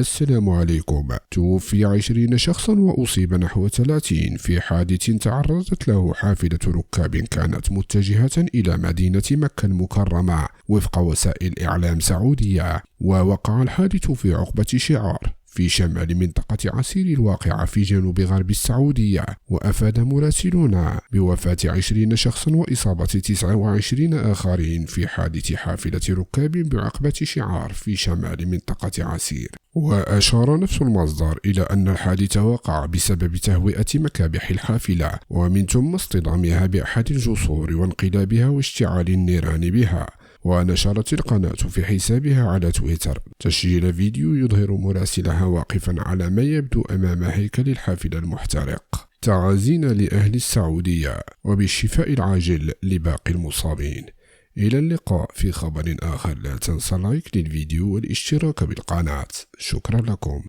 السلام عليكم. توفي 20 شخصا وأصيب نحو 30 في حادث تعرضت له حافلة ركاب كانت متجهة إلى مدينة مكة المكرمة وفق وسائل إعلام سعودية. ووقع الحادث في عقبة شعار في شمال منطقة عسير الواقعة في جنوب غرب السعودية. وأفاد مراسلون بوفاة 20 شخصا وإصابة 29 آخرين في حادث حافلة ركاب بعقبة شعار في شمال منطقة عسير. وأشار نفس المصدر إلى أن الحادث وقع بسبب تهوئة مكابح الحافلة ومن ثم اصطدامها بأحد الجسور وانقلابها واشتعال النيران بها. ونشرت القناة في حسابها على تويتر تسجيل فيديو يظهر مراسلها واقفا على ما يبدو أمام هيكل الحافلة المحترق. تعازينا لأهل السعودية وبالشفاء العاجل لباقي المصابين. إلى اللقاء في خبر آخر. لا تنسى اللايك للفيديو والاشتراك بالقناة. شكرا لكم.